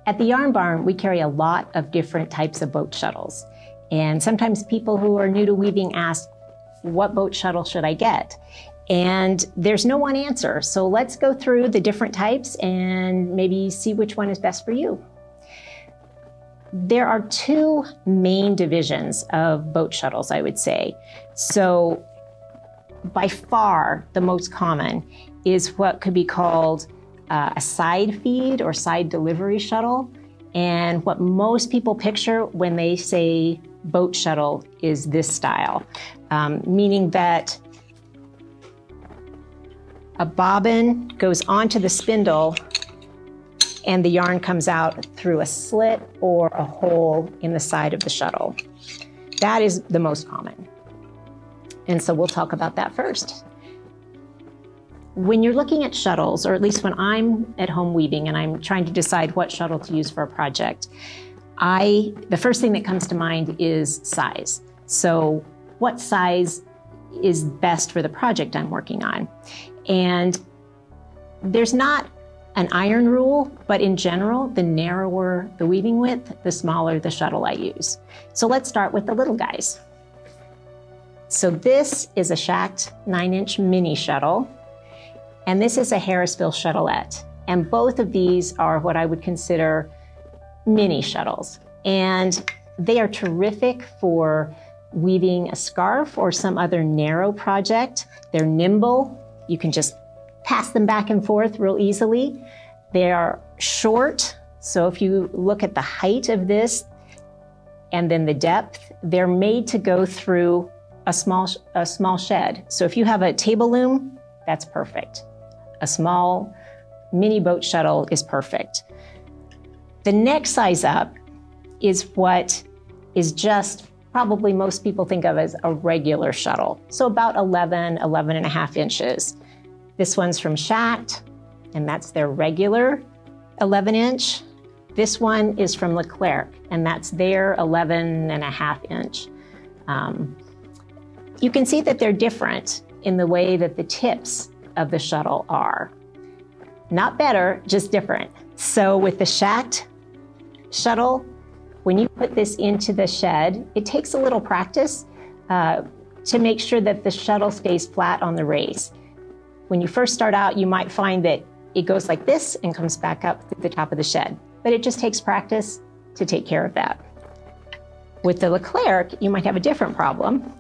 At the Yarn Barn, we carry a lot of different types of boat shuttles. And sometimes people who are new to weaving ask, what boat shuttle should I get? And there's no one answer. So let's go through the different types and maybe see which one is best for you. There are two main divisions of boat shuttles, I would say. So by far, the most common is what could be called a side feed or side delivery shuttle. And what most people picture when they say boat shuttle is this style, meaning that a bobbin goes onto the spindle and the yarn comes out through a slit or a hole in the side of the shuttle. That is the most common. And so we'll talk about that first. When you're looking at shuttles, or at least when I'm at home weaving and I'm trying to decide what shuttle to use for a project, the first thing that comes to mind is size. So what size is best for the project I'm working on? And there's not an iron rule, but in general, the narrower the weaving width, the smaller the shuttle I use. So let's start with the little guys. So this is a shacked 9-inch mini shuttle, and this is a Harrisville shuttlette. And both of these are what I would consider mini shuttles. And they are terrific for weaving a scarf or some other narrow project. They're nimble. You can just pass them back and forth real easily. They are short. So if you look at the height of this and then the depth, they're made to go through a small shed. So if you have a table loom, that's perfect. A small mini boat shuttle is perfect. The next size up is what is just probably most people think of as a regular shuttle. So about 11 and a half inches. This one's from Shacked, and that's their regular 11-inch. This one is from Leclerc, and that's their 11 and a half inch. You can see that they're different in the way that the tips of the shuttle are. Not better, just different. So with the Shacked shuttle, when you put this into the shed, it takes a little practice to make sure that the shuttle stays flat on the race. When you first start out, you might find that it goes like this and comes back up through the top of the shed, but it just takes practice to take care of that. With the Leclerc, you might have a different problem.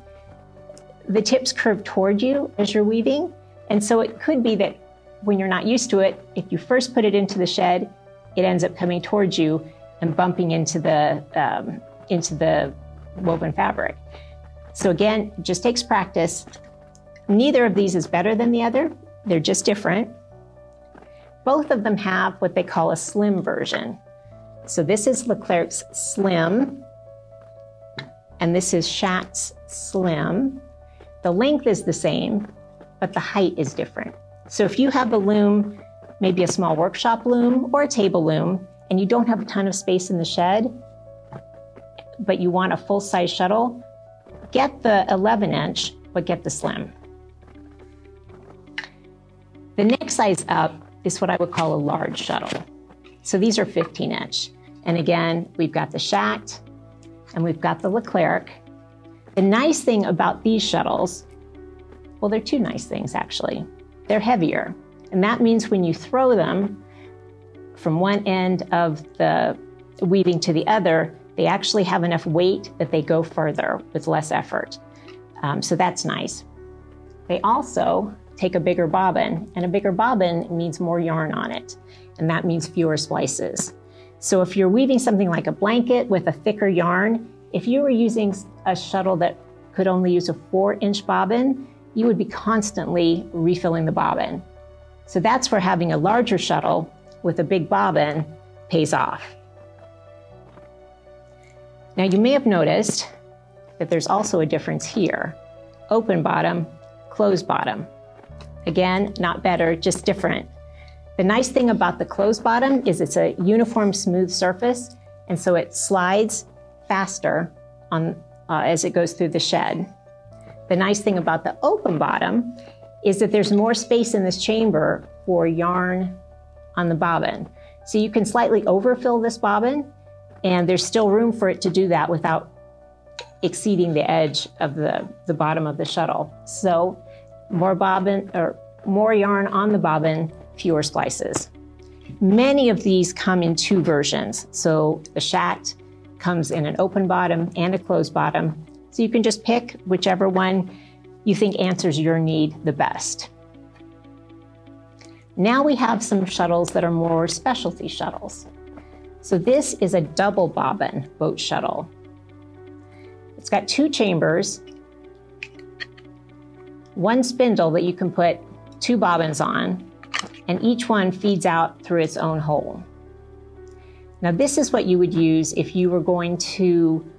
The tips curve toward you as you're weaving, and so it could be that when you're not used to it, if you first put it into the shed, it ends up coming towards you and bumping into the woven fabric. So again, it just takes practice. Neither of these is better than the other. They're just different. Both of them have what they call a slim version. So this is Leclerc's Slim, and this is Shacked's Slim. The length is the same, but the height is different. So if you have a loom, maybe a small workshop loom or a table loom, and you don't have a ton of space in the shed, but you want a full-size shuttle, get the 11-inch, but get the Slim. The next size up is what I would call a large shuttle. So these are 15-inch. And again, we've got the Shacked and we've got the Leclerc. The nice thing about these shuttles, well, they're two nice things actually. They're heavier. And that means when you throw them from one end of the weaving to the other, they actually have enough weight that they go further with less effort. So that's nice. They also take a bigger bobbin, and a bigger bobbin means more yarn on it, and that means fewer splices. So if you're weaving something like a blanket with a thicker yarn, if you were using a shuttle that could only use a 4-inch bobbin, you would be constantly refilling the bobbin. So that's where having a larger shuttle with a big bobbin pays off. Now you may have noticed that there's also a difference here. Open bottom, closed bottom. Again, not better, just different. The nice thing about the closed bottom is it's a uniform smooth surface, and so it slides faster as it goes through the shed. The nice thing about the open bottom is that there's more space in this chamber for yarn on the bobbin. So you can slightly overfill this bobbin, and there's still room for it to do that without exceeding the edge of the bottom of the shuttle. So more bobbin or more yarn on the bobbin, fewer splices. Many of these come in two versions. So the shacked comes in an open bottom and a closed bottom. So you can just pick whichever one you think answers your need the best. Now we have some shuttles that are more specialty shuttles. So this is a double bobbin boat shuttle. It's got two chambers, one spindle that you can put two bobbins on, and each one feeds out through its own hole. Now this is what you would use if you were going to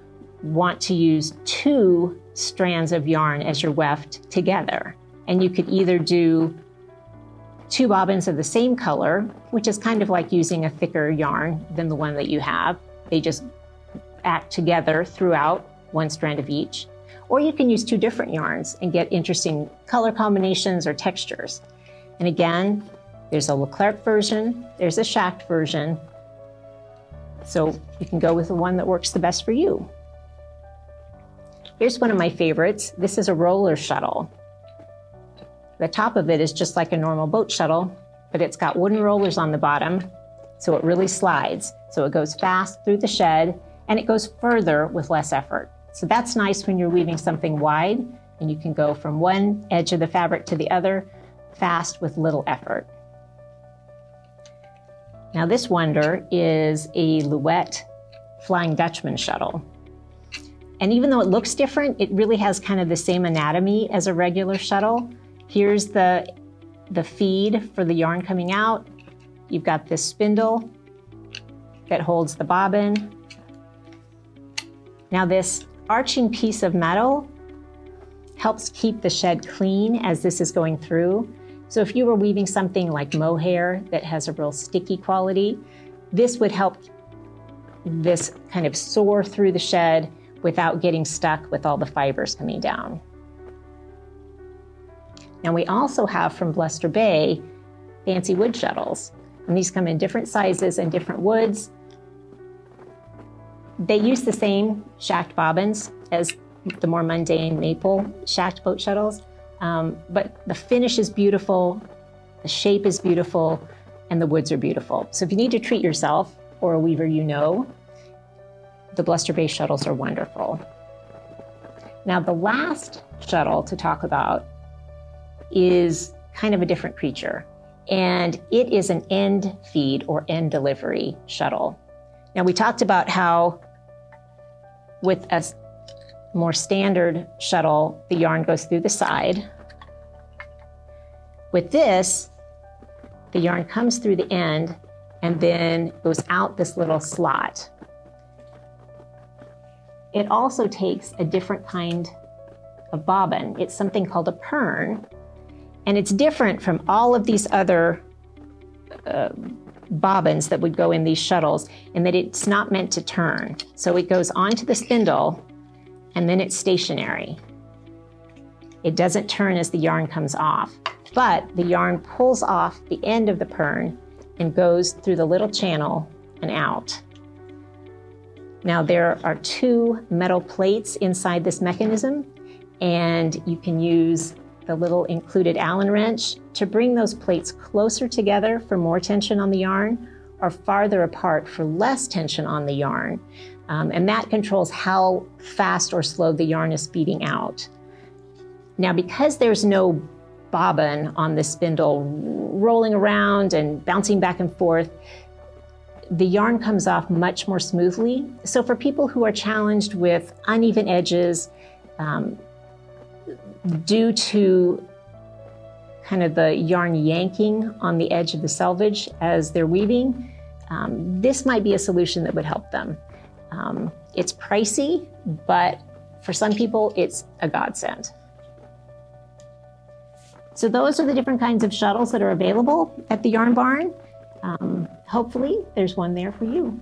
want to use two strands of yarn as your weft together. And you could either do two bobbins of the same color, which is kind of like using a thicker yarn than the one that you have. They just act together throughout, one strand of each. Or you can use two different yarns and get interesting color combinations or textures. And again, there's a Leclerc version, there's a shacked version. So you can go with the one that works the best for you. Here's one of my favorites. This is a roller shuttle. The top of it is just like a normal boat shuttle, but it's got wooden rollers on the bottom, so it really slides. So it goes fast through the shed, and it goes further with less effort. So that's nice when you're weaving something wide, and you can go from one edge of the fabric to the other fast with little effort. Now this wonder is a Louette Flying Dutchman shuttle. And even though it looks different, it really has kind of the same anatomy as a regular shuttle. Here's the feed for the yarn coming out. You've got this spindle that holds the bobbin. Now this arching piece of metal helps keep the shed clean as this is going through. So if you were weaving something like mohair that has a real sticky quality, this would help this kind of soar through the shed without getting stuck with all the fibers coming down. Now we also have from Bluster Bay fancy wood shuttles, and these come in different sizes and different woods. They use the same shacked bobbins as the more mundane maple shacked boat shuttles, but the finish is beautiful, the shape is beautiful, and the woods are beautiful. So if you need to treat yourself or a weaver you know, the Bluster Bay shuttles are wonderful. Now the last shuttle to talk about is kind of a different creature, and it is an end feed or end delivery shuttle. Now we talked about how with a more standard shuttle, the yarn goes through the side. With this, the yarn comes through the end and then goes out this little slot. It also takes a different kind of bobbin. It's something called a pern, and it's different from all of these other bobbins that would go in these shuttles in that it's not meant to turn. So it goes onto the spindle and then it's stationary. It doesn't turn as the yarn comes off, but the yarn pulls off the end of the pern and goes through the little channel and out. Now there are two metal plates inside this mechanism, and you can use the little included Allen wrench to bring those plates closer together for more tension on the yarn, or farther apart for less tension on the yarn. And that controls how fast or slow the yarn is feeding out. Now, because there's no bobbin on the spindle rolling around and bouncing back and forth, the yarn comes off much more smoothly. So for people who are challenged with uneven edges, due to kind of the yarn yanking on the edge of the selvage as they're weaving, this might be a solution that would help them. It's pricey, but for some people, it's a godsend. So those are the different kinds of shuttles that are available at the Yarn Barn. Hopefully, there's one there for you.